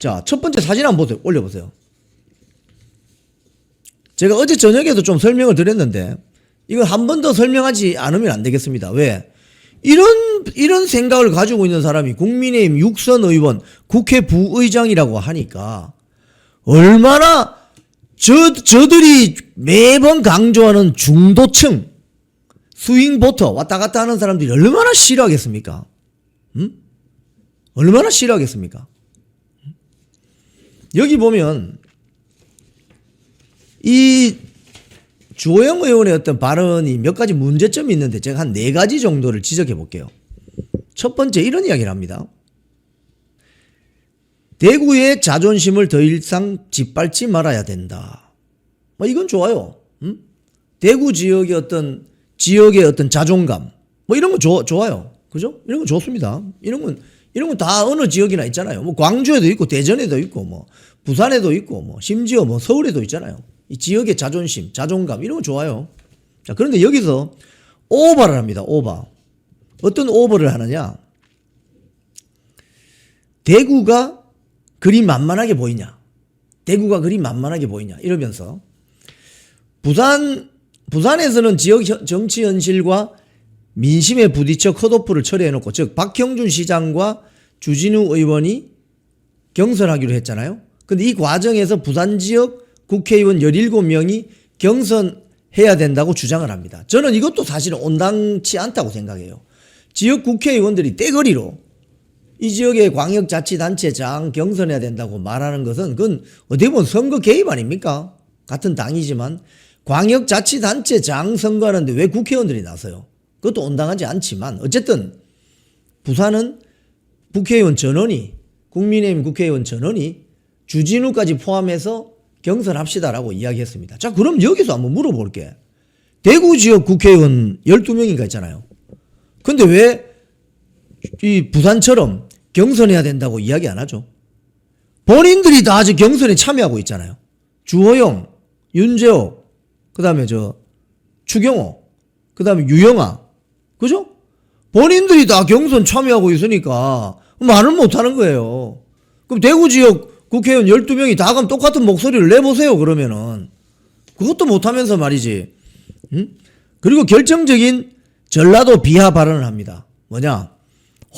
자, 첫 번째 사진 한번 보세요. 올려보세요. 제가 어제 저녁에도 좀 설명을 드렸는데 이거 한 번 더 설명하지 않으면 안 되겠습니다. 왜? 이런 생각을 가지고 있는 사람이 국민의힘 6선 의원, 국회 부의장이라고 하니까 얼마나 저들이 매번 강조하는 중도층, 스윙보터 왔다 갔다 하는 사람들이 얼마나 싫어하겠습니까? 얼마나 싫어하겠습니까? 여기 보면 이 주호영 의원의 어떤 발언이 몇 가지 문제점이 있는데 제가 한 4가지 정도를 지적해 볼게요. 첫 번째 이런 이야기를 합니다. 대구의 자존심을 더 이상 짓밟지 말아야 된다. 뭐 이건 좋아요. 대구 지역의 어떤 자존감 뭐 이런 거 좋아요. 그죠? 이런 거 좋습니다. 이런 건 다 어느 지역이나 있잖아요. 뭐 광주에도 있고 대전에도 있고 뭐 부산에도 있고 뭐 심지어 뭐 서울에도 있잖아요. 이 지역의 자존심, 자존감 이런 거 좋아요. 자, 그런데 여기서 오버를 합니다. 오버. 어떤 오버를 하느냐? 대구가 그리 만만하게 보이냐? 대구가 그리 만만하게 보이냐? 이러면서 부산에서는 지역 정치 현실과 민심에 부딪혀 컷오프를 처리해놓고, 즉 박형준 시장과 주진우 의원이 경선하기로 했잖아요. 근데 이 과정에서 부산 지역 국회의원 17명이 경선해야 된다고 주장을 합니다. 저는 이것도 사실은 온당치 않다고 생각해요. 지역 국회의원들이 떼거리로 이 지역의 광역자치단체장 경선해야 된다고 말하는 것은 그건 어떻게 보면 선거 개입 아닙니까? 같은 당이지만 광역자치단체장 선거하는데 왜 국회의원들이 나서요? 그것도 온당하지 않지만 어쨌든 부산은 국회의원 전원이, 국민의힘 국회의원 전원이 주진우까지 포함해서 경선합시다라고 이야기했습니다. 자, 그럼 여기서 한번 물어볼게. 대구 지역 국회의원 12명인가 있잖아요. 근데 왜 이 부산처럼 경선해야 된다고 이야기 안 하죠? 본인들이 다 아직 경선에 참여하고 있잖아요. 주호영, 윤재호, 그 다음에 추경호, 그 다음에 유영아. 그죠? 본인들이 다 경선 참여하고 있으니까 말을 못 하는 거예요. 그럼 대구 지역 국회의원 12명이 다 그럼 똑같은 목소리를 내보세요, 그러면은. 그것도 못하면서 말이지. 그리고 결정적인 전라도 비하 발언을 합니다. 뭐냐?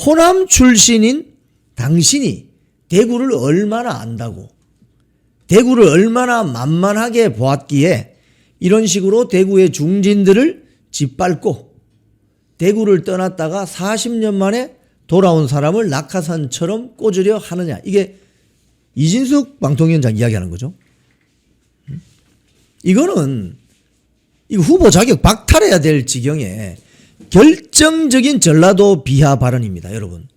호남 출신인 당신이 대구를 얼마나 안다고, 대구를 얼마나 만만하게 보았기에 이런 식으로 대구의 중진들을 짓밟고 대구를 떠났다가 40년 만에 돌아온 사람을 낙하산처럼 꽂으려 하느냐. 이게 이진숙 방통위원장 이야기하는 거죠. 이거는 이거 후보 자격 박탈해야 될 지경에 결정적인 전라도 비하 발언입니다. 여러분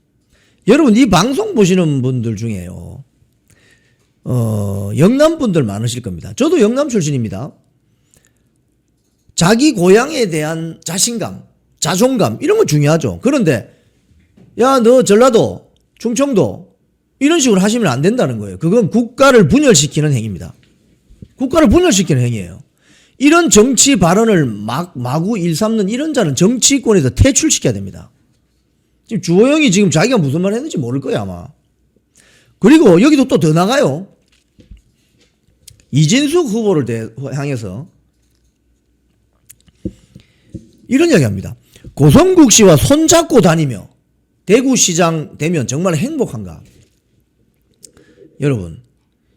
이 방송 보시는 분들 중에요, 영남 분들 많으실 겁니다. 저도 영남 출신입니다. 자기 고향에 대한 자신감, 자존감 이런 거 중요하죠. 그런데 야, 너 전라도, 충청도 이런 식으로 하시면 안 된다는 거예요. 그건 국가를 분열시키는 행위입니다. 국가를 분열시키는 행위예요. 이런 정치 발언을 마구 일삼는 이런 자는 정치권에서 퇴출시켜야 됩니다. 지금 주호영이 지금 자기가 무슨 말 했는지 모를 거야 아마. 그리고 여기도 또 더 나가요. 이진숙 후보를 향해서 이런 이야기 합니다. 고성국 씨와 손잡고 다니며 대구시장 되면 정말 행복한가? 여러분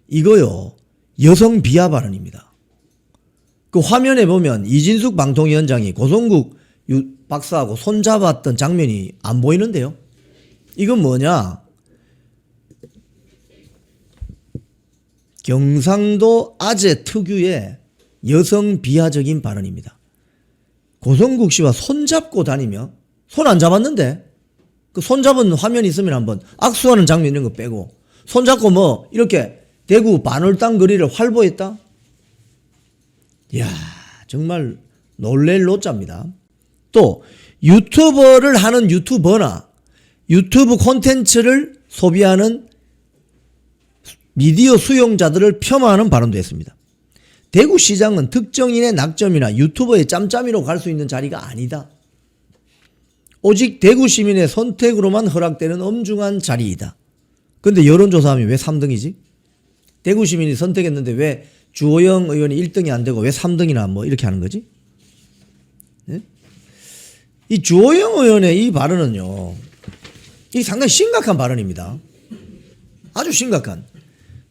이거요 여성 비하 발언입니다. 그 화면에 보면 이진숙 방통위원장이 고성국 박사하고 손잡았던 장면이 안 보이는데요. 이건 뭐냐? 경상도 아재 특유의 여성 비하적인 발언입니다. 고성국 씨와 손잡고 다니며, 손 안 잡았는데 그 손잡은 화면 있으면 한번 악수하는 장면 이런 거 빼고 손잡고 뭐 이렇게 대구 반월당 거리를 활보했다? 이야 정말 놀랄 노자입니다. 또 유튜버를 하는 유튜버나 유튜브 콘텐츠를 소비하는 미디어 수용자들을 폄하하는 발언도 했습니다. 대구시장은 특정인의 낙점이나 유튜버의 짬짬이로 갈 수 있는 자리가 아니다. 오직 대구 시민의 선택으로만 허락되는 엄중한 자리이다. 근데 여론조사하면 왜 3등이지? 대구 시민이 선택했는데 왜 주호영 의원이 1등이 안 되고 왜 3등이나 뭐 이렇게 하는 거지? 네? 이 주호영 의원의 이 발언은요, 이 상당히 심각한 발언입니다. 아주 심각한.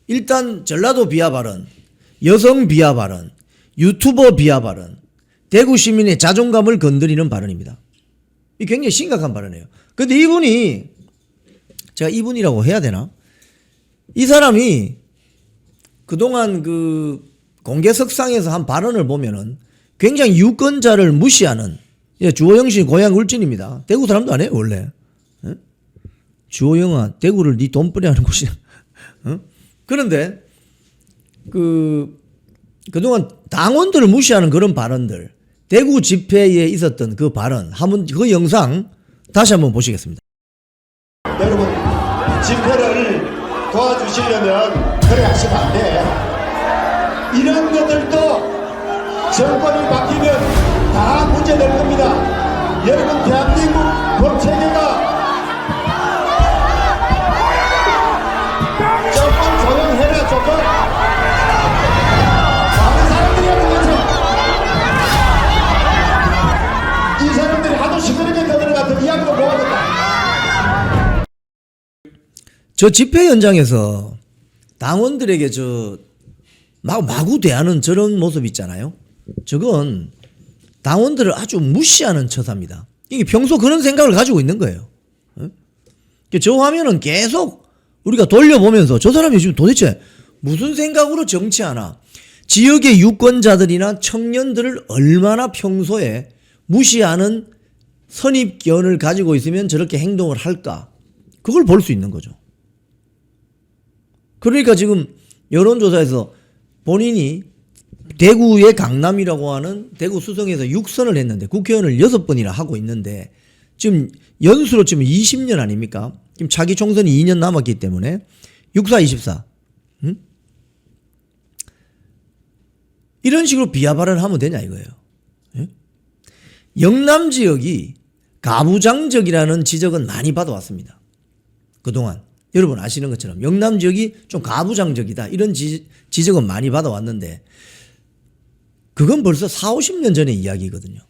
일단 전라도 비하 발언, 여성 비하 발언, 유튜버 비하 발언, 대구 시민의 자존감을 건드리는 발언입니다. 이 굉장히 심각한 발언이에요. 근데 이분이, 제가 이분이라고 해야 되나? 이 사람이 그동안 그 공개석상에서 한 발언을 보면은 굉장히 유권자를 무시하는, 주호영 씨 고향 울진입니다. 대구 사람도 아니에요, 원래. 주호영아, 대구를 네 돈벌이 하는 곳이야. 그런데 그동안 당원들을 무시하는 그런 발언들, 대구 집회에 있었던 그 발언, 한번 그 영상 다시 한번 보시겠습니다. 여러분, 집회를 도와주시려면 그래 하시면 안 돼. 이런 것들도 정권이 바뀌면 다 문제될 겁니다. 여러분, 대한민국 법체계가 조금 조용해라, 조금. 많은 사람들이 하는 거죠. 이 사람들이 하도 시끄럽게 떠들어가서 이야기도 못하겠다. 저 집회 현장에서 당원들에게 마구 대하는 저런 모습 있잖아요. 저건 당원들을 아주 무시하는 처사입니다. 이게 평소 그런 생각을 가지고 있는 거예요. 저 화면은 계속 우리가 돌려보면서 저 사람이 지금 도대체 무슨 생각으로 정치하나, 지역의 유권자들이나 청년들을 얼마나 평소에 무시하는 선입견을 가지고 있으면 저렇게 행동을 할까, 그걸 볼 수 있는 거죠. 그러니까 지금 여론조사에서 본인이 대구의 강남이라고 하는 대구 수성에서 6선을 했는데 국회의원을 6번이나 하고 있는데 지금 연수로 지금 20년 아닙니까? 지금 차기 총선이 2년 남았기 때문에 64, 24. 이런 식으로 비하 발언을 하면 되냐 이거예요. 영남 지역이 가부장적이라는 지적은 많이 받아왔습니다. 그동안. 여러분 아시는 것처럼 영남 지역이 좀 가부장적이다, 이런 지적은 많이 받아왔는데 그건 벌써 4, 50년 전의 이야기거든요.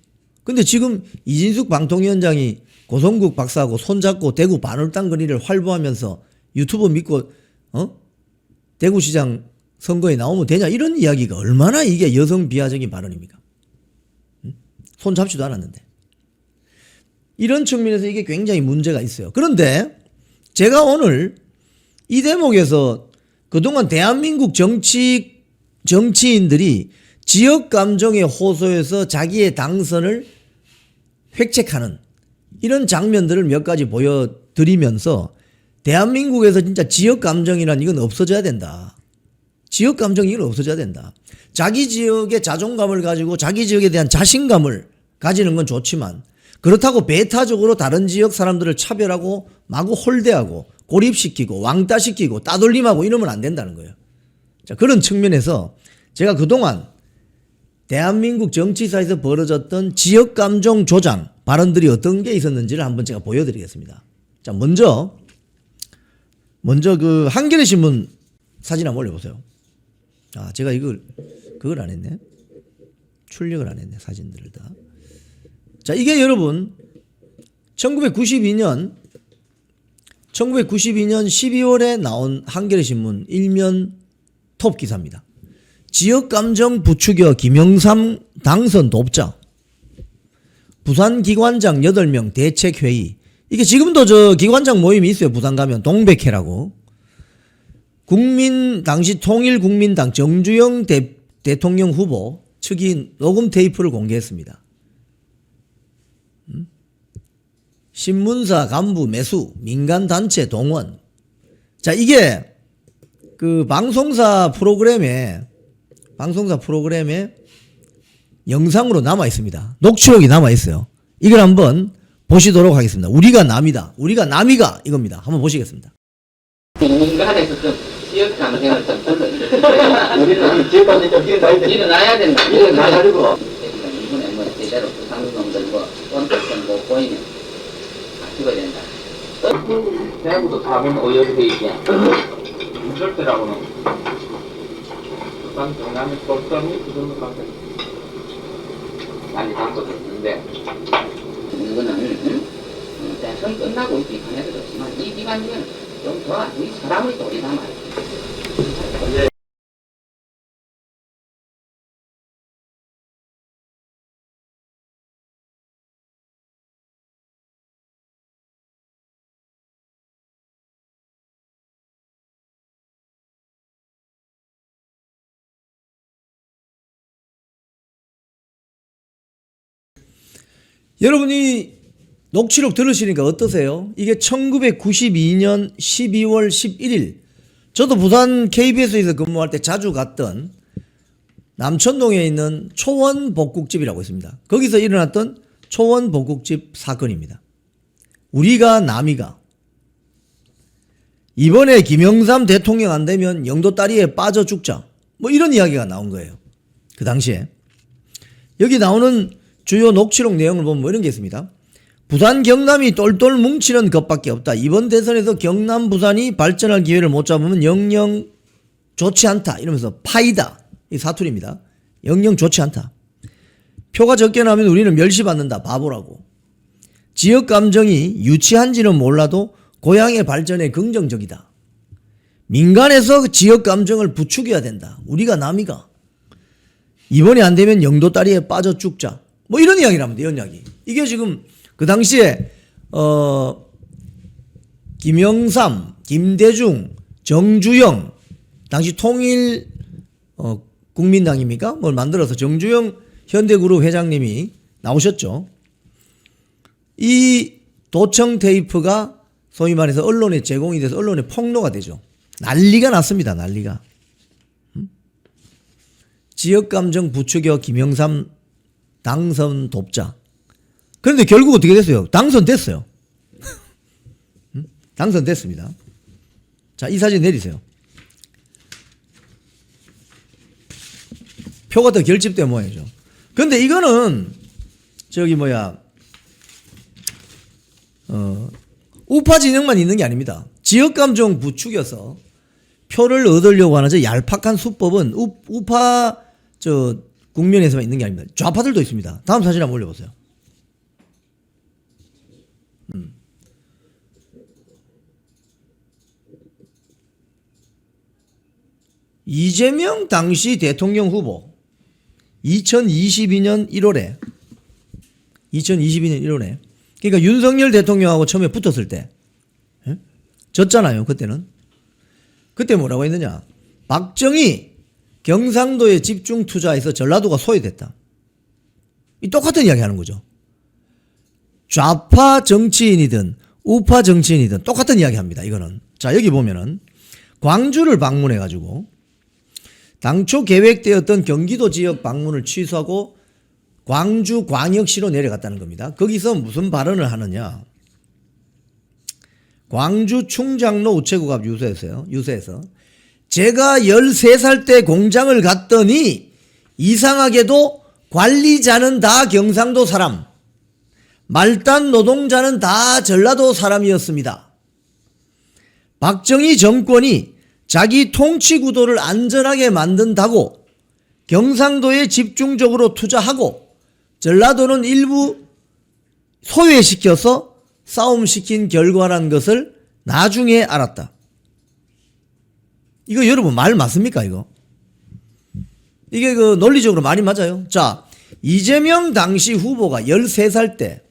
근데 지금 이진숙 방통위원장이 고성국 박사하고 손잡고 대구 반월당 거리를 활보하면서 유튜브 믿고 대구시장 선거에 나오면 되냐, 이런 이야기가 얼마나 이게 여성 비하적인 발언입니까? 손잡지도 않았는데. 이런 측면에서 이게 굉장히 문제가 있어요. 그런데 제가 오늘 이 대목에서 그동안 대한민국 정치인들이 지역 감정에 호소해서 자기의 당선을 획책하는 이런 장면들을 몇 가지 보여드리면서 대한민국에서 진짜 지역 감정이란 이건 없어져야 된다. 지역 감정이 이건 없어져야 된다. 자기 지역의 자존감을 가지고 자기 지역에 대한 자신감을 가지는 건 좋지만 그렇다고 배타적으로 다른 지역 사람들을 차별하고 마구 홀대하고 고립시키고 왕따시키고 따돌림하고 이러면 안 된다는 거예요. 자, 그런 측면에서 제가 그동안 대한민국 정치사에서 벌어졌던 지역감정 조장 발언들이 어떤 게 있었는지를 한번 제가 보여드리겠습니다. 자, 먼저 그 한겨레 신문 사진 한번 올려보세요. 아, 제가 그걸 안 했네. 출력을 안 했네, 사진들을 다. 자, 이게 여러분 1992년 12월에 나온 한겨레 신문 일면 톱 기사입니다. 지역감정 부추겨 김영삼 당선 돕자. 부산기관장 8명 대책회의. 이게 지금도 저 기관장 모임이 있어요. 부산 가면 동백회라고. 당시 통일국민당 정주영 대통령 후보 측이 녹음 테이프를 공개했습니다. 신문사 간부 매수, 민간단체 동원. 자, 이게 그 방송사 프로그램에 영상으로 남아 있습니다. 녹취록이 남아 있어요. 이걸 한번 보시도록 하겠습니다. 우리가 남이다. 우리가 남이가 이겁니다. 한번 보시겠습니다. 인간에서 좀 지역 감정을 좀 우리는 지역 감정 좀 일어나야 된다. 일어나가지고 이번에 제대로 상놈들 원칙성 보이면 바뀌어야 된다. 대구도 4번 오열이 돼 있지. 운전대라고는 부산 경남의 돌점이 그 정도밖에 많이 담궈졌는데 이거는 대선 끝나고 있기 반해도 좋지만 이 기간이면 좀 더 우리 사람을 또 오래 남아요. 여러분이 녹취록 들으시니까 어떠세요? 이게 1992년 12월 11일 저도 부산 KBS에서 근무할 때 자주 갔던 남천동에 있는 초원복국집이라고 있습니다. 거기서 일어났던 초원복국집 사건입니다. 우리가 남이가 이번에 김영삼 대통령 안 되면 영도다리에 빠져 죽자 뭐 이런 이야기가 나온 거예요. 그 당시에 여기 나오는 주요 녹취록 내용을 보면 뭐 이런 게 있습니다. 부산 경남이 똘똘 뭉치는 것밖에 없다. 이번 대선에서 경남 부산이 발전할 기회를 못 잡으면 영영 좋지 않다. 이러면서 파이다. 이 사투리입니다. 영영 좋지 않다. 표가 적게 나오면 우리는 멸시받는다. 바보라고. 지역 감정이 유치한지는 몰라도 고향의 발전에 긍정적이다. 민간에서 지역 감정을 부추겨야 된다. 우리가 남이가. 이번에 안 되면 영도다리에 빠져 죽자. 뭐 이런 이야기를 합니다. 이런 이야기. 이게 지금 그 당시에 김영삼, 김대중, 정주영 당시 통일 국민당입니까? 뭘 만들어서 정주영 현대그룹 회장님이 나오셨죠. 이 도청 테이프가 소위 말해서 언론에 제공이 돼서 언론에 폭로가 되죠. 난리가 났습니다. 난리가. 지역감정 부추겨 김영삼 당선 돕자. 그런데 결국 어떻게 됐어요? 당선됐어요. 당선됐습니다. 자, 이 사진 내리세요. 표가 더 결집된 모양이죠. 그런데 이거는 저기 우파 진영만 있는 게 아닙니다. 지역감정 부추겨서 표를 얻으려고 하는 저 얄팍한 수법은 우파 국면에서만 있는 게 아닙니다. 좌파들도 있습니다. 다음 사진 한번 올려보세요. 이재명 당시 대통령 후보 2022년 1월에 그러니까 윤석열 대통령하고 처음에 붙었을 때 졌잖아요. 그때는. 그때 뭐라고 했느냐. 박정희 경상도에 집중 투자해서 전라도가 소외됐다. 이 똑같은 이야기 하는 거죠. 좌파 정치인이든 우파 정치인이든 똑같은 이야기 합니다. 이거는. 자, 여기 보면은 광주를 방문해 가지고 당초 계획되었던 경기도 지역 방문을 취소하고 광주 광역시로 내려갔다는 겁니다. 거기서 무슨 발언을 하느냐. 광주 충장로 우체국 앞 유세에서 제가 13살 때 공장을 갔더니 이상하게도 관리자는 다 경상도 사람, 말단 노동자는 다 전라도 사람이었습니다. 박정희 정권이 자기 통치 구도를 안전하게 만든다고 경상도에 집중적으로 투자하고 전라도는 일부 소외시켜서 싸움시킨 결과란 것을 나중에 알았다. 이거 여러분 말 맞습니까 이거? 이게 그 논리적으로 말이 맞아요. 자, 이재명 당시 후보가 13살 때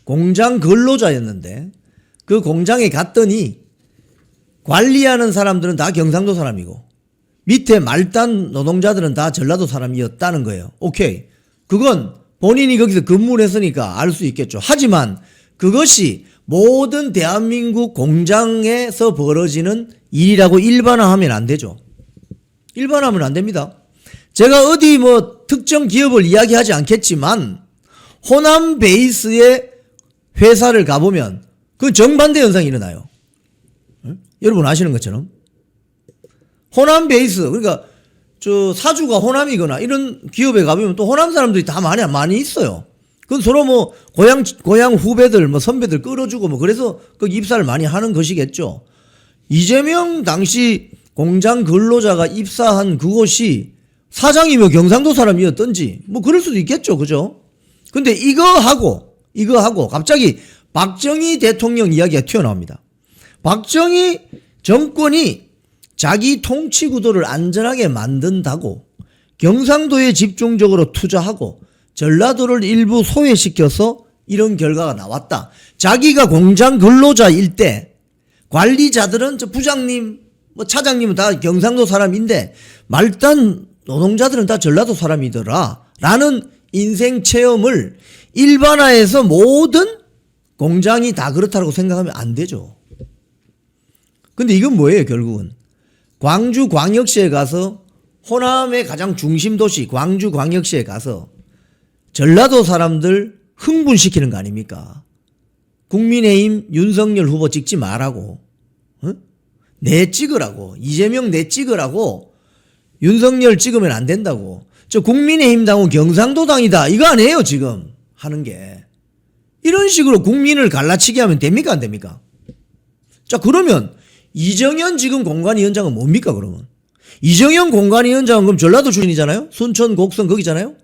공장 근로자였는데 그 공장에 갔더니 관리하는 사람들은 다 경상도 사람이고 밑에 말단 노동자들은 다 전라도 사람이었다는 거예요. 오케이. 그건 본인이 거기서 근무를 했으니까 알 수 있겠죠. 하지만 그것이 모든 대한민국 공장에서 벌어지는 일이라고 일반화하면 안 되죠. 일반화하면 안 됩니다. 제가 어디 특정 기업을 이야기하지 않겠지만 호남 베이스의 회사를 가보면 그 정반대 현상이 일어나요. 여러분 아시는 것처럼 호남 베이스, 그러니까 저 사주가 호남이거나 이런 기업에 가보면 또 호남 사람들이 다 많이 있어요. 그건 서로 뭐 고향 후배들 뭐 선배들 끌어주고 뭐 그래서 그 입사를 많이 하는 것이겠죠. 이재명 당시 공장 근로자가 입사한 그곳이 사장이며 경상도 사람이었던지 뭐 그럴 수도 있겠죠. 그죠? 근데 이거 하고 갑자기 박정희 대통령 이야기가 튀어나옵니다. 박정희 정권이 자기 통치 구도를 안전하게 만든다고 경상도에 집중적으로 투자하고 전라도를 일부 소외시켜서 이런 결과가 나왔다. 자기가 공장 근로자일 때 관리자들은 저 부장님, 뭐 차장님은 다 경상도 사람인데 말단 노동자들은 다 전라도 사람이더라. 라는 인생 체험을 일반화해서 모든 공장이 다 그렇다고 생각하면 안 되죠. 근데 이건 뭐예요, 결국은? 광주광역시에 가서 호남의 가장 중심 도시 광주광역시에 가서 전라도 사람들 흥분시키는 거 아닙니까? 국민의힘 윤석열 후보 찍지 말라고. 내 찍으라고. 이재명 내 찍으라고. 윤석열 찍으면 안 된다고. 저 국민의힘 당은 경상도 당이다. 이거 아니에요, 지금 하는 게. 이런 식으로 국민을 갈라치게 하면 됩니까, 안 됩니까? 자, 그러면 이정현 지금 공관위원장은 뭡니까, 그러면? 이정현 공관위원장은 그럼 전라도 출신이잖아요? 순천, 곡성 거기잖아요?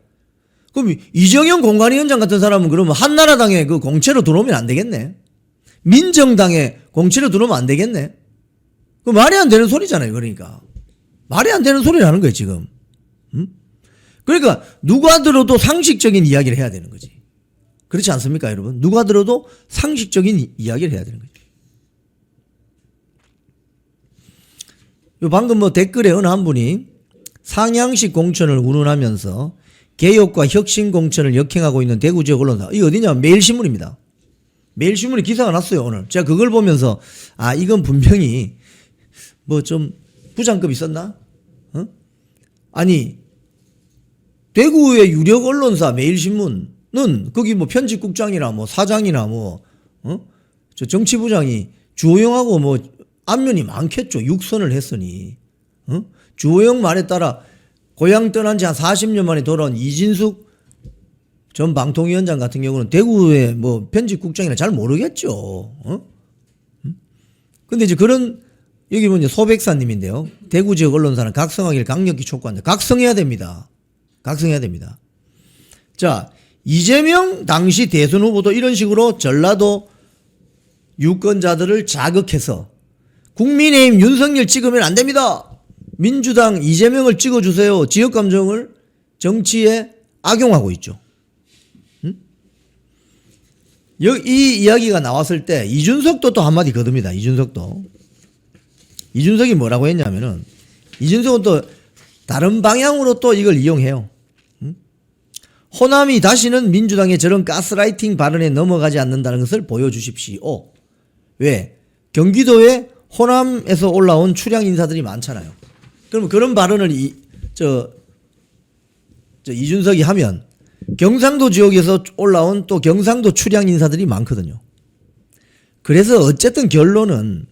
그럼 이정현 공관위원장 같은 사람은 그러면 한나라당에 그 공채로 들어오면 안 되겠네? 민정당에 공채로 들어오면 안 되겠네? 그 말이 안 되는 소리잖아요, 그러니까. 말이 안 되는 소리를 하는 거예요, 지금. 그러니까 누가 들어도 상식적인 이야기를 해야 되는 거지. 그렇지 않습니까, 여러분? 누가 들어도 상식적인 이야기를 해야 되는 거죠. 방금 뭐 댓글에 어느 한 분이 상향식 공천을 운운하면서 개혁과 혁신 공천을 역행하고 있는 대구 지역 언론사. 이게 어디냐? 매일신문입니다. 매일신문에 기사가 났어요, 오늘. 제가 그걸 보면서 아, 이건 분명히 뭐 좀 부장급이 썼나? 아니, 대구의 유력 언론사 매일신문은 거기 뭐 편집국장이나 뭐 사장이나 뭐 저 정치부장이 주호영하고 뭐 안면이 많겠죠. 육선을 했으니. 주호영 말에 따라 고향 떠난 지 한 40년 만에 돌아온 이진숙 전 방통위원장 같은 경우는 대구의 뭐 편집국장이나 잘 모르겠죠. 근데 이제 그런 여기 보면 소백사님인데요. 대구 지역 언론사는 각성하기를 강력히 촉구한다. 각성해야 됩니다. 각성해야 됩니다. 자, 이재명 당시 대선 후보도 이런 식으로 전라도 유권자들을 자극해서 국민의힘 윤석열 찍으면 안 됩니다. 민주당 이재명을 찍어주세요. 지역 감정을 정치에 악용하고 있죠. 이 이야기가 나왔을 때 이준석도 또 한마디 거듭니다. 이준석이 뭐라고 했냐면은 이준석은 또 다른 방향으로 또 이걸 이용해요. 호남이 다시는 민주당의 저런 가스라이팅 발언에 넘어가지 않는다는 것을 보여주십시오. 왜? 경기도에 호남에서 올라온 출향 인사들이 많잖아요. 그러면 그런 발언을 이준석이 하면 경상도 지역에서 올라온 또 경상도 출향 인사들이 많거든요. 그래서 어쨌든 결론은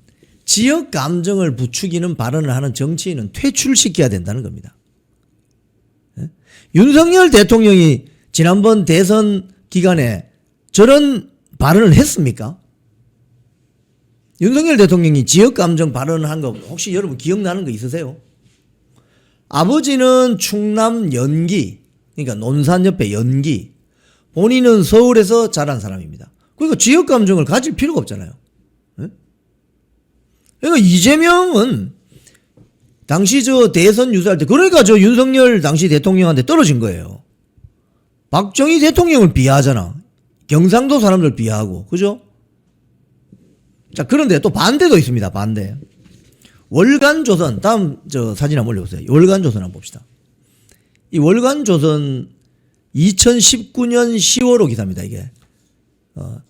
지역 감정을 부추기는 발언을 하는 정치인은 퇴출시켜야 된다는 겁니다. 윤석열 대통령이 지난번 대선 기간에 저런 발언을 했습니까? 윤석열 대통령이 지역 감정 발언을 한 거 혹시 여러분 기억나는 거 있으세요? 아버지는 충남 연기, 그러니까 논산 옆에 연기, 본인은 서울에서 자란 사람입니다. 그러니까 지역 감정을 가질 필요가 없잖아요. 그러니까 이재명은 당시 저 대선 유세할 때 그러니까 저 윤석열 당시 대통령한테 떨어진 거예요. 박정희 대통령을 비하하잖아. 경상도 사람들 비하하고. 그죠? 자, 그런데 또 반대도 있습니다. 반대. 월간조선, 다음 저 사진 한번 올려보세요. 월간조선 한번 봅시다. 이 월간조선 2019년 10월호 기사입니다, 이게.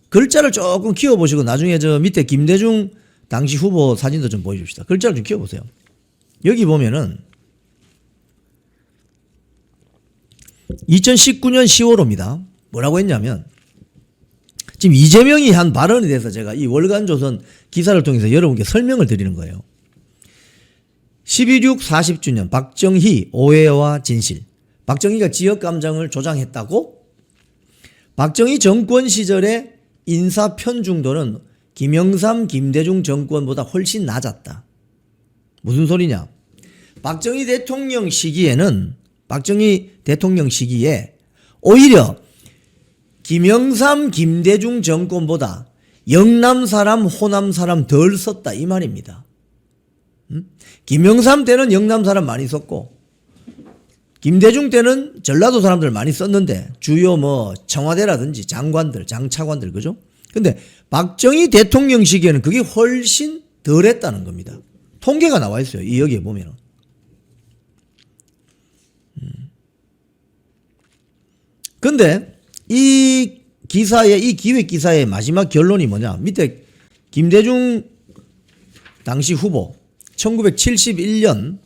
글자를 조금 키워보시고 나중에 저 밑에 김대중 당시 후보 사진도 좀 보여줍시다. 글자를 좀 키워보세요. 여기 보면은 2019년 10월호입니다. 뭐라고 했냐면 지금 이재명이 한 발언에 대해서 제가 이 월간조선 기사를 통해서 여러분께 설명을 드리는 거예요. 11.6 40주년 박정희 오해와 진실. 박정희가 지역 감정을 조장했다고 박정희 정권 시절에 인사 편중도는 김영삼, 김대중 정권보다 훨씬 낮았다. 무슨 소리냐? 박정희 대통령 시기에 오히려 김영삼, 김대중 정권보다 영남 사람, 호남 사람 덜 썼다 이 말입니다. 김영삼 때는 영남 사람 많이 썼고 김대중 때는 전라도 사람들 많이 썼는데 주요 뭐 청와대라든지 장관들, 장차관들 그죠? 근데 박정희 대통령 시기에는 그게 훨씬 덜 했다는 겁니다. 통계가 나와 있어요. 이 여기에 보면은. 근데 이 기획 기사의 마지막 결론이 뭐냐? 밑에 김대중 당시 후보 1971년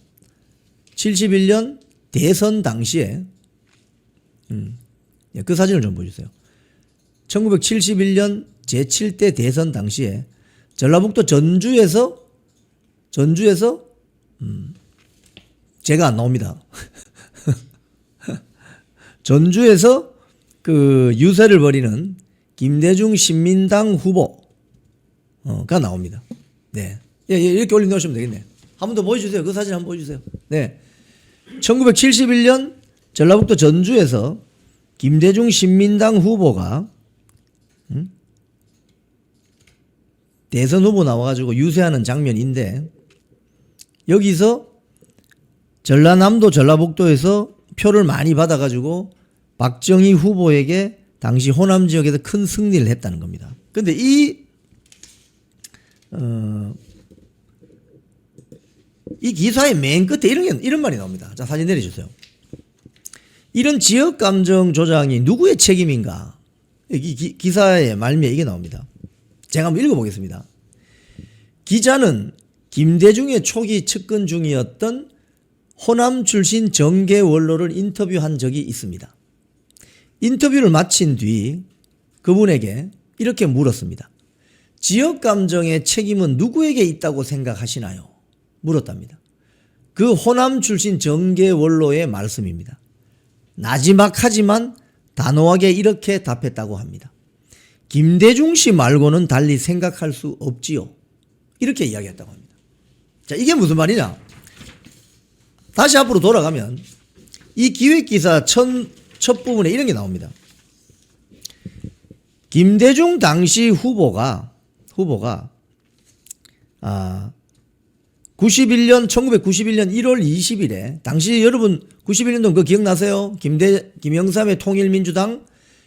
대선 당시에 그 사진을 좀 보여주세요. 1971년 제7대 대선 당시에 전라북도 전주에서 제가 안 나옵니다. 전주에서 그 유세를 벌이는 김대중 신민당 후보가 나옵니다. 네. 이렇게 올려놓으시면 되겠네. 한 번 더 보여주세요. 그 사진 한번 보여주세요. 네. 1971년 전라북도 전주에서 김대중 신민당 후보가 대선 후보 나와가지고 유세하는 장면인데 여기서 전라남도 전라북도에서 표를 많이 받아가지고 박정희 후보에게 당시 호남 지역에서 큰 승리를 했다는 겁니다. 근데 이 기사의 맨 끝에 이런 말이 나옵니다. 자, 사진 내려주세요. 이런 지역 감정 조장이 누구의 책임인가? 기사의 말미에 이게 나옵니다. 제가 한번 읽어보겠습니다. 기자는 김대중의 초기 측근 중이었던 호남 출신 정계 원로를 인터뷰한 적이 있습니다. 인터뷰를 마친 뒤 그분에게 이렇게 물었습니다. 지역 감정의 책임은 누구에게 있다고 생각하시나요? 물었답니다. 그 호남 출신 정계 원로의 말씀입니다. 나지막하지만 단호하게 이렇게 답했다고 합니다. 김대중 씨 말고는 달리 생각할 수 없지요. 이렇게 이야기했다고 합니다. 자, 이게 무슨 말이냐? 다시 앞으로 돌아가면 이 기획기사 첫 부분에 이런 게 나옵니다. 김대중 당시 후보가 1991년 1월 20일에 당시 여러분 91년도 그거 기억나세요? 김영삼의 통일민주당,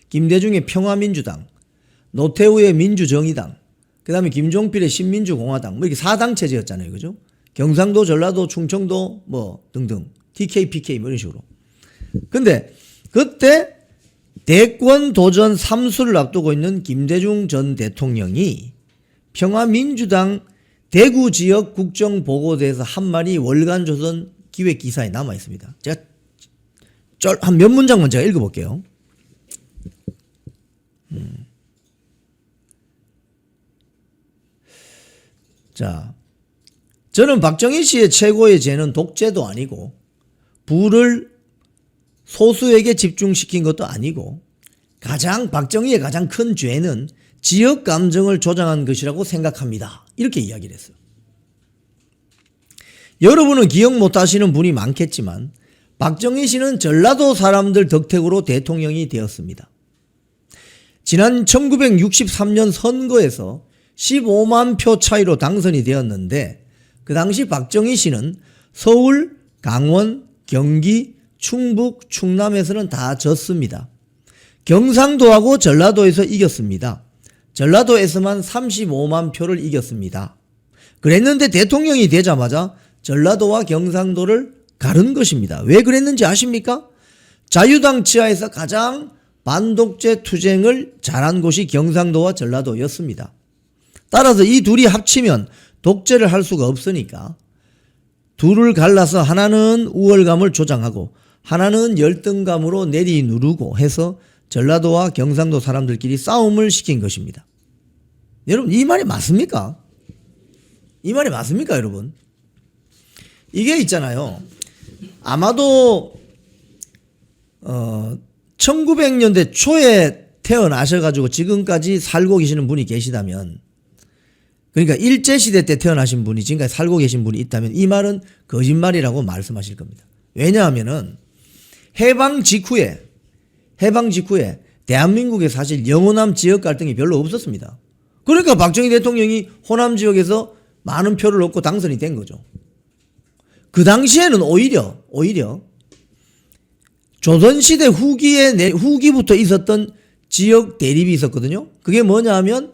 김대중의 평화민주당, 노태우의 민주정의당, 그 다음에 김종필의 신민주공화당, 뭐 이렇게 4당 체제였잖아요. 그죠? 경상도, 전라도, 충청도, 뭐 등등, TK, PK 뭐 이런 식으로. 근데 그때 대권 도전 3수를 앞두고 있는 김대중 전 대통령이 평화민주당 대구 지역 국정보고대에서 한 말이 월간조선 기획기사에 남아 있습니다. 제가 한 몇 문장만 제가 읽어볼게요. 자, 저는 박정희 씨의 최고의 죄는 독재도 아니고 부를 소수에게 집중시킨 것도 아니고 박정희의 가장 큰 죄는 지역 감정을 조장한 것이라고 생각합니다. 이렇게 이야기를 했어요. 여러분은 기억 못하시는 분이 많겠지만 박정희 씨는 전라도 사람들 덕택으로 대통령이 되었습니다. 지난 1963년 선거에서 15만 표 차이로 당선이 되었는데 그 당시 박정희 씨는 서울, 강원, 경기, 충북, 충남에서는 다 졌습니다. 경상도하고 전라도에서 이겼습니다. 전라도에서만 35만 표를 이겼습니다. 그랬는데 대통령이 되자마자 전라도와 경상도를 가른 것입니다. 왜 그랬는지 아십니까? 자유당 치하에서 가장 반독재 투쟁을 잘한 곳이 경상도와 전라도였습니다. 따라서 이 둘이 합치면 독재를 할 수가 없으니까 둘을 갈라서 하나는 우월감을 조장하고 하나는 열등감으로 내리누르고 해서 전라도와 경상도 사람들끼리 싸움을 시킨 것입니다. 여러분, 이 말이 맞습니까? 이 말이 맞습니까, 여러분? 이게 있잖아요. 아마도 1900년대 초에 태어나셔가지고 지금까지 살고 계시는 분이 계시다면, 그러니까 일제시대 때 태어나신 분이 지금까지 살고 계신 분이 있다면 이 말은 거짓말이라고 말씀하실 겁니다. 왜냐하면은 해방 직후에 대한민국에 사실 영호남 지역 갈등이 별로 없었습니다. 그러니까 박정희 대통령이 호남 지역에서 많은 표를 얻고 당선이 된 거죠. 그 당시에는 오히려 조선시대 후기부터 있었던 지역 대립이 있었거든요. 그게 뭐냐 하면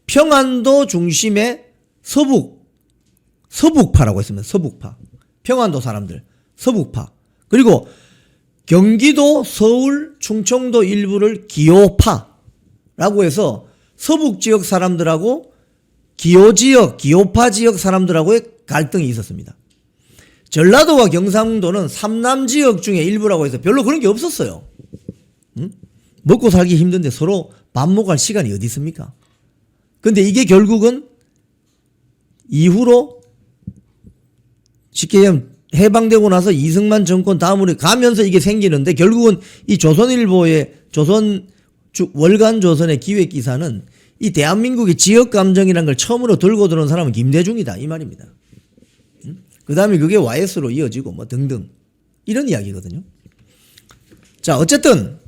평안도 중심의 서북파라고 했습니다. 서북파. 평안도 사람들. 서북파. 그리고 경기도, 서울, 충청도 일부를 기호파라고 해서 서북 지역 사람들하고 기호 지역, 기호파 지역 사람들하고의 갈등이 있었습니다. 전라도와 경상도는 삼남 지역 중에 일부라고 해서 별로 그런 게 없었어요. 응? 먹고 살기 힘든데 서로 밥 먹을 시간이 어디 있습니까? 근데 이게 결국은 이후로 쉽게 얘기하면 해방되고 나서 이승만 정권 다음으로 가면서 이게 생기는데 결국은 이 조선일보의 월간 조선의 기획기사는 이 대한민국의 지역 감정이라는 걸 처음으로 들고 들어온 사람은 김대중이다 이 말입니다. 그 다음에 그게 YS로 이어지고 뭐 등등 이런 이야기거든요. 자 어쨌든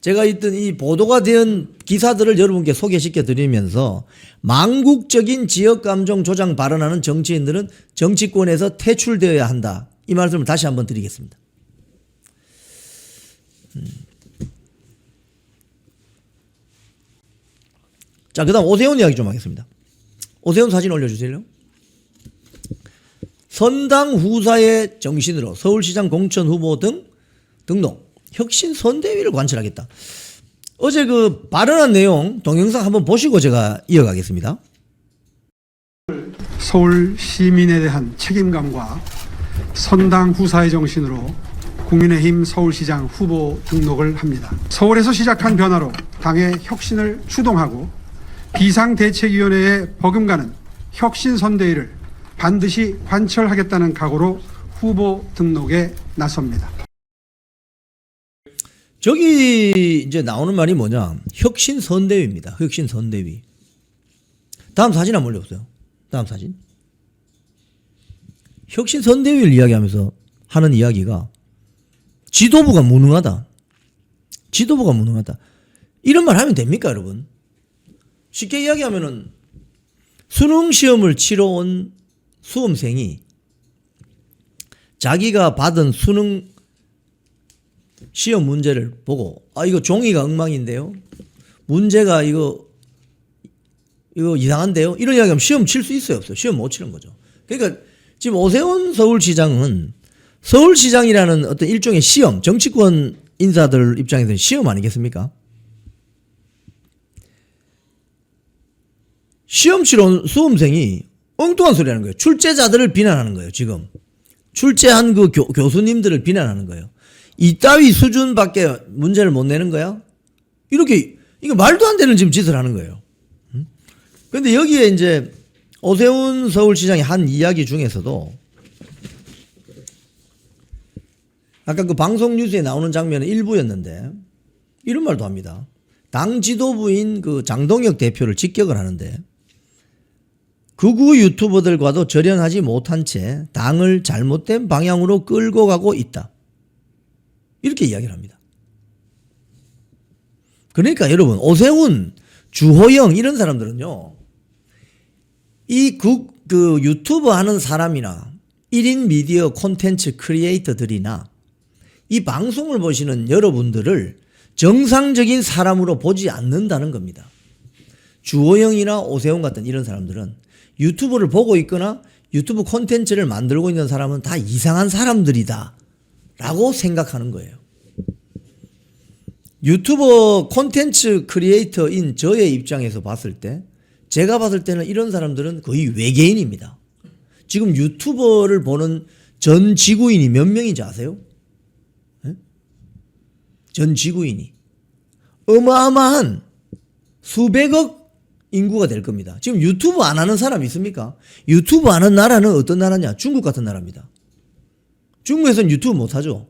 제가 있던 이 보도가 된 기사들을 여러분께 소개시켜 드리면서 망국적인 지역 감정 조장 발언하는 정치인들은 정치권에서 퇴출되어야 한다. 이 말씀을 다시 한번 드리겠습니다. 자, 그다음 오세훈 이야기 좀 하겠습니다. 오세훈 사진 올려주세요. 선당 후사의 정신으로 서울시장 공천 후보 등 등록 혁신 선대위를 관철하겠다. 어제 그 발언한 내용 동영상 한번 보시고 제가 이어가겠습니다. 서울 시민에 대한 책임감과 선당 후사의 정신으로 국민의힘 서울시장 후보 등록을 합니다. 서울에서 시작한 변화로 당의 혁신을 추동하고 비상대책위원회에 버금가는 혁신선대위를 반드시 관철하겠다는 각오로 후보 등록에 나섭니다. 저기 이제 나오는 말이 뭐냐? 혁신선대위입니다. 혁신선대위. 다음 사진 한번 올려보세요. 다음 사진. 혁신선대위를 이야기하면서 하는 이야기가 지도부가 무능하다. 지도부가 무능하다. 이런 말 하면 됩니까, 여러분? 쉽게 이야기하면은 수능 시험을 치러 온 수험생이 자기가 받은 수능 시험 문제를 보고 이거 종이가 엉망인데요. 문제가 이거 이상한데요. 이런 이야기하면 시험 칠 수 있어요, 없어요? 시험 못 치는 거죠. 그러니까 지금 오세훈 서울시장은 서울시장이라는 어떤 일종의 시험, 정치권 인사들 입장에서는 시험 아니겠습니까? 시험 치러 온 수험생이 엉뚱한 소리 하는 거예요. 출제자들을 비난하는 거예요, 지금. 출제한 그 교수님들을 비난하는 거예요. 이따위 수준밖에 문제를 못 내는 거야? 이거 말도 안 되는 지금 짓을 하는 거예요. 근데 여기에 이제 오세훈 서울시장이 한 이야기 중에서도 아까 그 방송 뉴스에 나오는 장면은 일부였는데 이런 말도 합니다. 당 지도부인 그 장동혁 대표를 직격을 하는데 극우 유튜버들과도 절연하지 못한 채 당을 잘못된 방향으로 끌고 가고 있다. 이렇게 이야기를 합니다. 그러니까 여러분 오세훈, 주호영 이런 사람들은요. 그 유튜브 하는 사람이나 1인 미디어 콘텐츠 크리에이터들이나 이 방송을 보시는 여러분들을 정상적인 사람으로 보지 않는다는 겁니다. 주호영이나 오세훈 같은 이런 사람들은 유튜브를 보고 있거나 유튜브 콘텐츠를 만들고 있는 사람은 다 이상한 사람들이다 라고 생각하는 거예요. 유튜버 콘텐츠 크리에이터인 저의 입장에서 봤을 때 제가 봤을 때는 이런 사람들은 거의 외계인입니다. 지금 유튜버를 보는 전 지구인이 몇 명인지 아세요? 네? 전 지구인이 어마어마한 수백억 인구가 될 겁니다. 지금 유튜브 안 하는 사람 있습니까? 유튜브 하는 나라는 어떤 나라냐? 중국 같은 나라입니다. 중국에서는 유튜브 못하죠.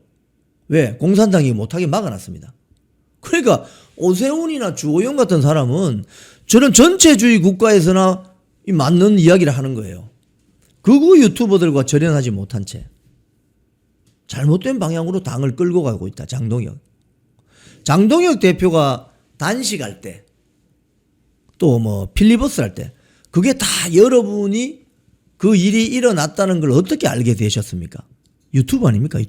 왜? 공산당이 못하게 막아놨습니다. 그러니까 오세훈이나 주호영 같은 사람은 저런 전체주의 국가에서나 맞는 이야기를 하는 거예요. 극우 유튜버들과 절연하지 못한 채 잘못된 방향으로 당을 끌고 가고 있다. 장동혁 대표가 단식할 때 또 뭐 필리버스터 할 때 그게 다 여러분이 그 일이 일어났다는 걸 어떻게 알게 되셨습니까? 유튜브 아닙니까?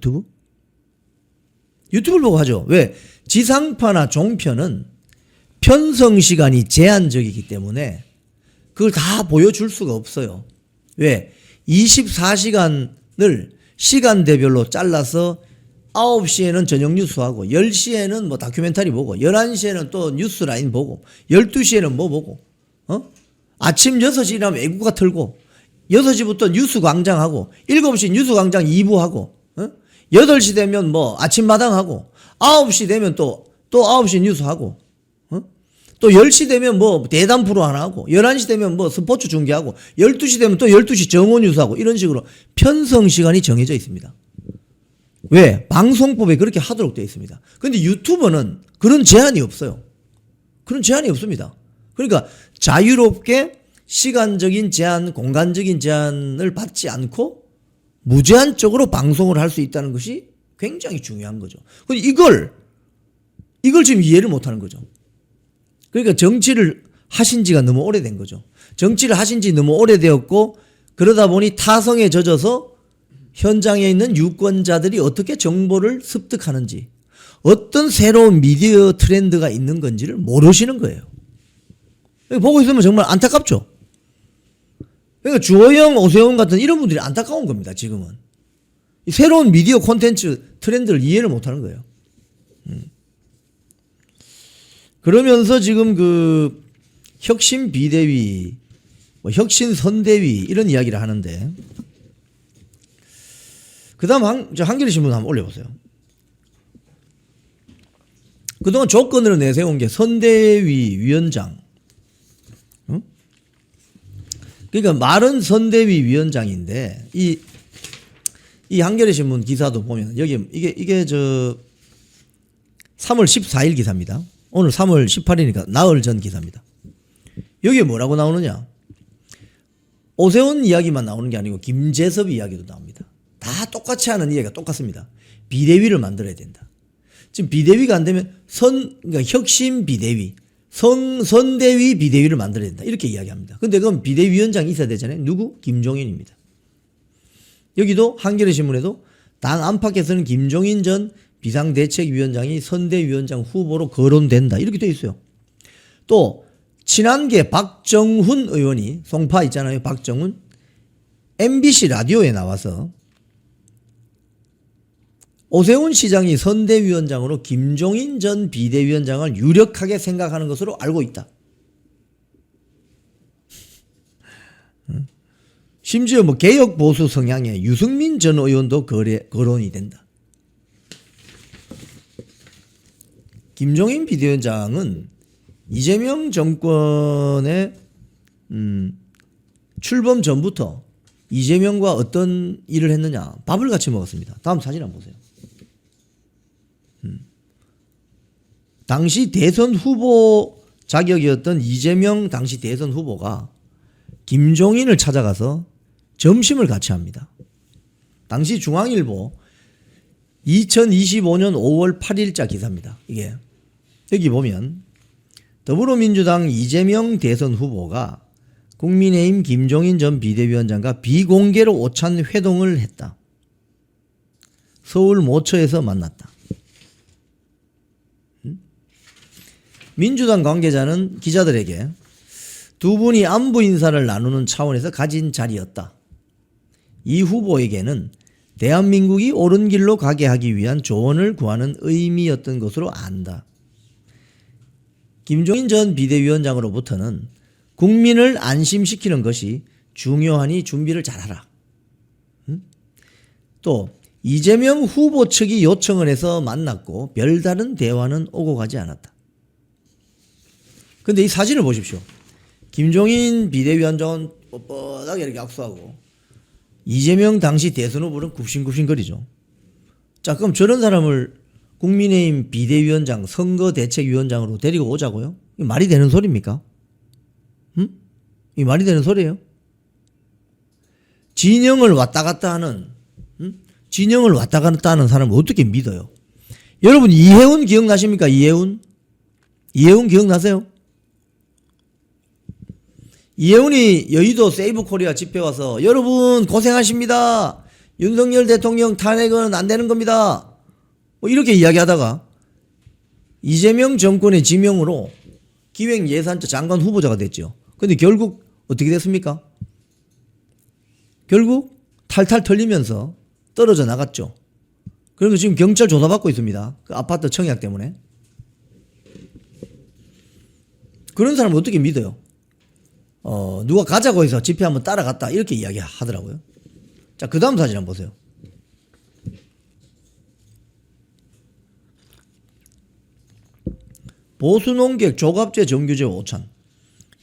유튜브를 보고 하죠. 왜? 지상파나 종편은 편성 시간이 제한적이기 때문에 그걸 다 보여줄 수가 없어요. 왜? 24시간을 시간대별로 잘라서 9시에는 저녁 뉴스하고 10시에는 뭐 다큐멘터리 보고 11시에는 또 뉴스 라인 보고 12시에는 뭐 보고 아침 6시 일하면 애국가 틀고 6시부터 뉴스 광장하고 7시 뉴스 광장 2부 하고 8시 되면 뭐 아침마당 하고 9시 되면 또 9시 뉴스 하고 또 10시 되면 뭐 대담 프로 하나 하고 11시 되면 뭐 스포츠 중계하고 12시 되면 또 12시 정오 뉴스 하고 이런 식으로 편성 시간이 정해져 있습니다. 왜? 방송법에 그렇게 하도록 되어 있습니다. 근데 유튜버는 그런 제한이 없어요. 그런 제한이 없습니다. 그러니까 자유롭게 시간적인 제한, 공간적인 제한을 받지 않고 무제한적으로 방송을 할 수 있다는 것이 굉장히 중요한 거죠. 근데 이걸 지금 이해를 못 하는 거죠. 그러니까 정치를 하신 지가 너무 오래된 거죠. 정치를 하신 지 너무 오래되었고 그러다 보니 타성에 젖어서 현장에 있는 유권자들이 어떻게 정보를 습득하는지 어떤 새로운 미디어 트렌드가 있는 건지를 모르시는 거예요. 보고 있으면 정말 안타깝죠. 그러니까 주호영, 오세훈 같은 이런 분들이 안타까운 겁니다. 지금은. 새로운 미디어 콘텐츠 트렌드를 이해를 못하는 거예요. 그러면서 지금 그 혁신 비대위, 뭐 혁신 선대위 이런 이야기를 하는데 그 다음 한겨레 신문 한번 올려보세요. 그동안 조건으로 내세운 게 선대위 위원장. 그러니까 말은 선대위 위원장인데 이 한겨레 신문 기사도 보면 여기 이게 저 3월 14일 기사입니다. 오늘 3월 18일이니까 나흘 전 기사입니다. 여기에 뭐라고 나오느냐? 오세훈 이야기만 나오는 게 아니고 김재섭 이야기도 나옵니다. 다 똑같이 하는 이야기가 똑같습니다. 비대위를 만들어야 된다. 지금 비대위가 안 되면 그러니까 혁신 비대위, 선대위 비대위를 만들어야 된다. 이렇게 이야기합니다. 근데 그건 비대위원장이 있어야 되잖아요. 누구? 김종인입니다. 여기도 한겨레 신문에도 당 안팎에서는 김종인 전 비상대책위원장이 선대위원장 후보로 거론된다. 이렇게 되어 있어요. 또 친한계 박정훈 의원이 송파 있잖아요. 박정훈. MBC 라디오에 나와서 오세훈 시장이 선대위원장으로 김종인 전 비대위원장을 유력하게 생각하는 것으로 알고 있다. 심지어 뭐 개혁 보수 성향의 유승민 전 의원도 거론이 된다. 김종인 비대위원장은 이재명 정권의 출범 전부터 이재명과 어떤 일을 했느냐. 밥을 같이 먹었습니다. 다음 사진 한번 보세요. 당시 대선 후보 자격이었던 이재명 당시 대선 후보가 김종인을 찾아가서 점심을 같이 합니다. 당시 중앙일보 2025년 5월 8일자 기사입니다. 이게 여기 보면 더불어민주당 이재명 대선 후보가 국민의힘 김종인 전 비대위원장과 비공개로 오찬 회동을 했다. 서울 모처에서 만났다. 민주당 관계자는 기자들에게 두 분이 안부 인사를 나누는 차원에서 가진 자리였다. 이 후보에게는 대한민국이 옳은 길로 가게 하기 위한 조언을 구하는 의미였던 것으로 안다. 김종인 전 비대위원장으로부터는 국민을 안심시키는 것이 중요하니 준비를 잘하라. 또 이재명 후보 측이 요청을 해서 만났고 별다른 대화는 오고 가지 않았다. 근데 이 사진을 보십시오. 김종인 비대위원장은 뻣뻣하게 이렇게 악수하고 이재명 당시 대선 후보는 굽신굽신거리죠. 자, 그럼 저런 사람을 국민의힘 비대위원장 선거대책위원장으로 데리고 오자고요? 이게 말이 되는 소리입니까? 이 말이 되는 소리예요? 진영을 왔다 갔다 하는 진영을 왔다 갔다 하는 사람을 어떻게 믿어요? 여러분 이해운 기억나십니까? 이해운 기억나세요? 이해운이 여의도 세이브 코리아 집회 와서 여러분 고생하십니다. 윤석열 대통령 탄핵은 안 되는 겁니다. 뭐 이렇게 이야기하다가 이재명 정권의 지명으로 기획예산처 장관 후보자가 됐죠. 근데 결국 어떻게 됐습니까? 결국 탈탈 털리면서 떨어져 나갔죠. 그래서 지금 경찰 조사받고 있습니다. 그 아파트 청약 때문에. 그런 사람을 어떻게 믿어요? 누가 가자고 해서 집회 한번 따라갔다 이렇게 이야기하더라고요. 자, 그 다음 사진 한번 보세요. 보수농객 조갑제 정규제 5천.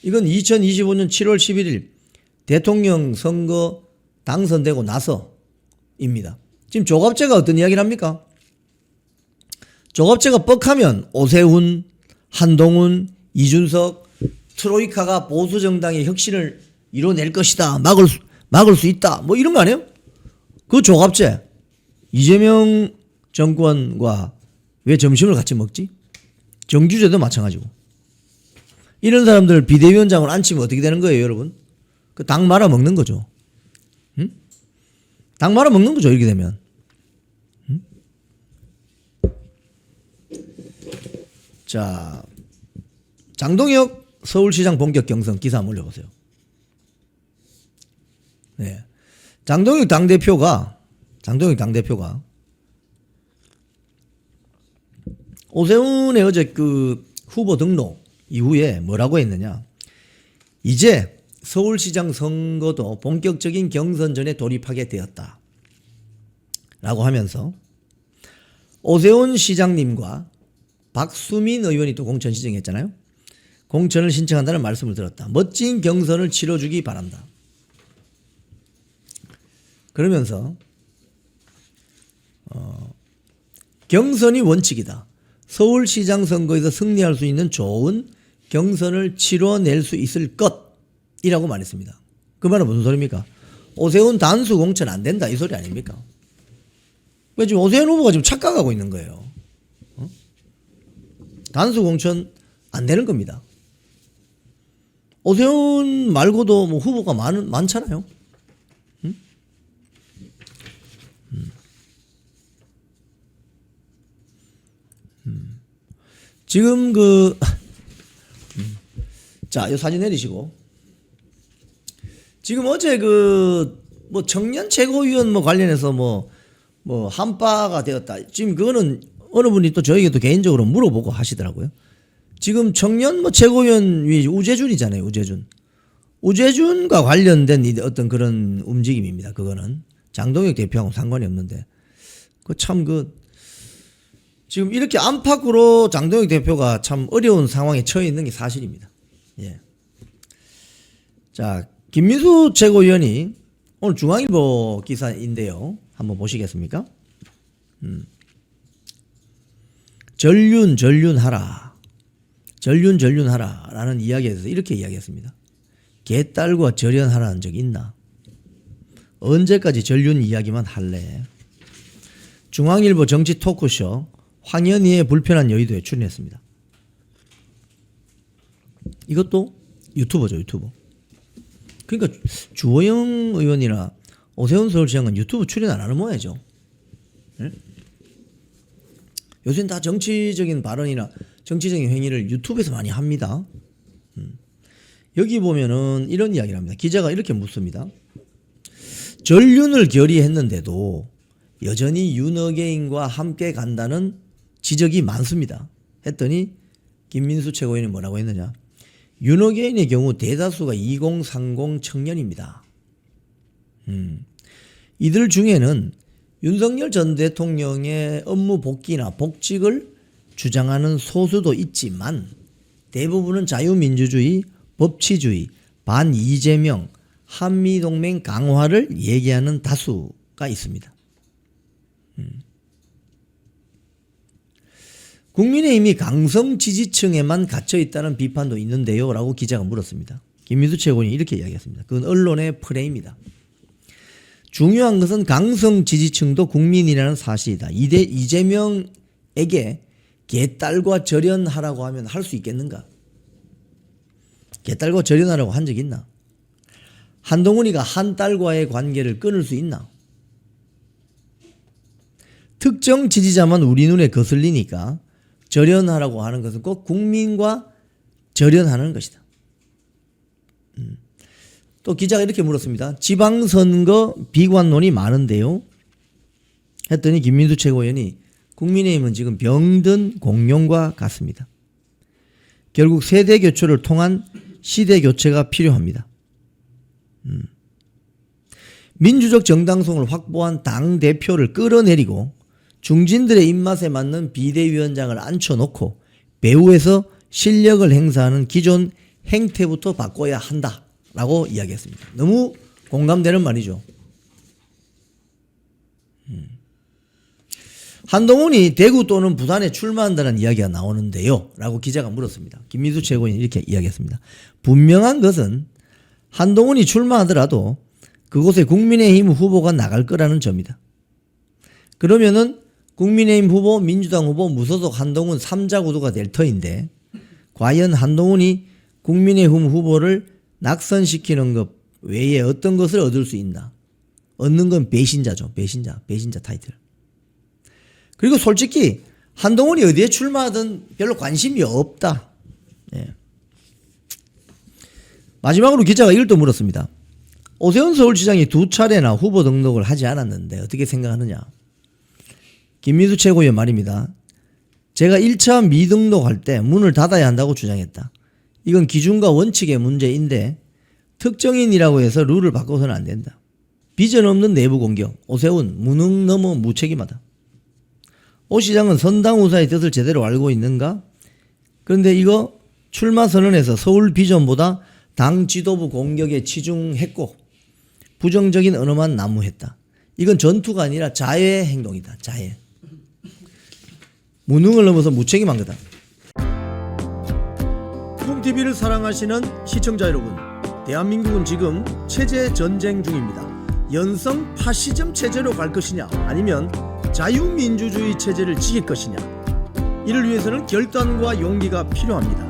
이건 2025년 7월 11일 대통령 선거 당선되고 나서입니다. 지금 조갑제가 어떤 이야기를 합니까? 조갑제가 뻑하면 오세훈, 한동훈, 이준석, 트로이카가 보수정당의 혁신을 이뤄낼 것이다. 막을 수 있다. 뭐 이런 거 아니에요? 그 조갑제. 이재명 정권과 왜 점심을 같이 먹지? 정규제도 마찬가지고. 이런 사람들 비대위원장을 앉히면 어떻게 되는 거예요, 여러분? 그 당 말아 먹는 거죠. 응? 당 말아 먹는 거죠, 이렇게 되면. 응? 자, 장동혁 서울시장 본격 경선 기사 한번 올려보세요. 네. 장동혁 당대표가 오세훈의 어제 그 후보 등록 이후에 뭐라고 했느냐. 이제 서울시장 선거도 본격적인 경선전에 돌입하게 되었다. 라고 하면서 오세훈 시장님과 박수민 의원이 또 공천 신청했잖아요. 공천을 신청한다는 말씀을 들었다. 멋진 경선을 치러주기 바란다. 그러면서 경선이 원칙이다. 서울시장 선거에서 승리할 수 있는 좋은 경선을 치러낼 수 있을 것이라고 말했습니다. 그 말은 무슨 소리입니까? 오세훈 단수 공천 안 된다 이 소리 아닙니까? 왜 지금 오세훈 후보가 지금 착각하고 있는 거예요. 단수 공천 안 되는 겁니다. 오세훈 말고도 뭐 후보가 많잖아요. 지금 자, 이 사진 내리시고. 지금 어제 뭐 청년 최고위원 뭐 관련해서 뭐 한파가 되었다. 지금 그거는 어느 분이 또 저에게도 개인적으로 물어보고 하시더라고요. 지금 청년 뭐 최고위원이 우재준이잖아요, 우재준과 관련된 어떤 그런 움직임입니다. 그거는 장동혁 대표하고 상관이 없는데. 지금 이렇게 안팎으로 장동혁 대표가 참 어려운 상황에 처해 있는 게 사실입니다. 예. 자, 김민수 최고위원이 오늘 중앙일보 기사인데요. 한번 보시겠습니까? 전륜하라. 라는 이야기에 대해서 이렇게 이야기했습니다. 개딸과 절연하라는 적 있나? 언제까지 전륜 이야기만 할래? 중앙일보 정치 토크쇼 황현희의 불편한 여의도에 출연했습니다. 이것도 유튜버죠, 유튜버. 그러니까 주호영 의원이나 오세훈 서울시장은 유튜브 출연 안 하는 모양이죠. 네? 요새는 다 정치적인 발언이나 정치적인 행위를 유튜브에서 많이 합니다. 여기 보면은 이런 이야기를 합니다. 기자가 이렇게 묻습니다. 전륜을 결의했는데도 여전히 윤어게인과 함께 간다는 지적이 많습니다. 했더니 김민수 최고위원이 뭐라고 했느냐. 윤어게인의 경우 대다수가 2030 청년입니다. 이들 중에는 윤석열 전 대통령의 업무 복귀나 복직을 주장하는 소수도 있지만 대부분은 자유민주주의, 법치주의, 반이재명, 한미동맹 강화를 얘기하는 다수가 있습니다. 국민의힘이 강성 지지층에만 갇혀 있다는 비판도 있는데요 라고 기자가 물었습니다. 김민수 최고위원이 이렇게 이야기했습니다. 그건 언론의 프레임이다. 중요한 것은 강성 지지층도 국민이라는 사실이다. 이재명에게 개딸과 절연하라고 하면 할 수 있겠는가? 개딸과 절연하라고 한 적 있나? 한동훈이가 한 딸과의 관계를 끊을 수 있나? 특정 지지자만 우리 눈에 거슬리니까 절연하라고 하는 것은 꼭 국민과 절연하는 것이다. 또 기자가 이렇게 물었습니다. 지방선거 비관론이 많은데요. 했더니 김민수 최고위원이 국민의힘은 지금 병든 공룡과 같습니다. 결국 세대 교체를 통한 시대 교체가 필요합니다. 민주적 정당성을 확보한 당 대표를 끌어내리고 중진들의 입맛에 맞는 비대위원장을 앉혀놓고 배후에서 실력을 행사하는 기존 행태부터 바꿔야 한다라고 이야기했습니다. 너무 공감되는 말이죠. 한동훈이 대구 또는 부산에 출마한다는 이야기가 나오는데요 라고 기자가 물었습니다. 김민수 최고위원이 이렇게 이야기했습니다. 분명한 것은 한동훈이 출마하더라도 그곳에 국민의힘 후보가 나갈 거라는 점이다. 그러면은 국민의힘 후보, 민주당 후보, 무소속 한동훈 3자 구도가 될 터인데 과연 한동훈이 국민의힘 후보를 낙선시키는 것 외에 어떤 것을 얻을 수 있나? 얻는 건 배신자죠. 배신자 타이틀. 그리고 솔직히 한동훈이 어디에 출마하든 별로 관심이 없다. 예. 마지막으로 기자가 이걸 또 물었습니다. 오세훈 서울시장이 2차례나 후보 등록을 하지 않았는데 어떻게 생각하느냐? 김민수 최고위원 말입니다. 제가 1차 미등록할 때 문을 닫아야 한다고 주장했다. 이건 기준과 원칙의 문제인데 특정인이라고 해서 룰을 바꿔서는 안 된다. 비전 없는 내부 공격. 오세훈 무능 너무 무책임하다. 오 시장은 선당 후사의 뜻을 제대로 알고 있는가? 그런데 이거 출마 선언에서 서울 비전보다 당 지도부 공격에 치중했고 부정적인 언어만 난무했다. 이건 전투가 아니라 자해의 행동이다. 자해. 무능을 넘어서 무책임한 거다. 쿵TV를 사랑하시는 시청자 여러분, 대한민국은 지금 체제 전쟁 중입니다. 연성 파시즘 체제로 갈 것이냐 아니면 자유민주주의 체제를 지킬 것이냐, 이를 위해서는 결단과 용기가 필요합니다.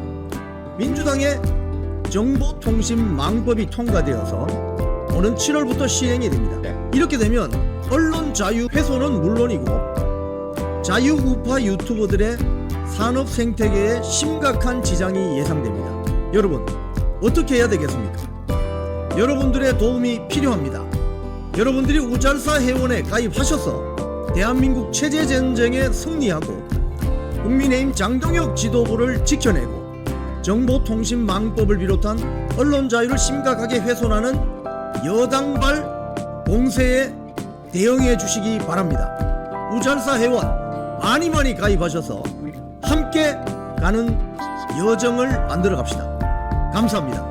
민주당의 정보통신망법이 통과되어서 오는 7월부터 시행이 됩니다. 이렇게 되면 언론 자유 훼손은 물론이고 자유우파 유튜버들의 산업 생태계에 심각한 지장이 예상됩니다. 여러분, 어떻게 해야 되겠습니까? 여러분들의 도움이 필요합니다. 여러분들이 우잘사 회원에 가입하셔서 대한민국 체제 전쟁에 승리하고 국민의힘 장동혁 지도부를 지켜내고 정보통신망법을 비롯한 언론 자유를 심각하게 훼손하는 여당발 공세에 대응해 주시기 바랍니다. 우잘사 회원 많이 가입하셔서 함께 가는 여정을 만들어 갑시다. 감사합니다.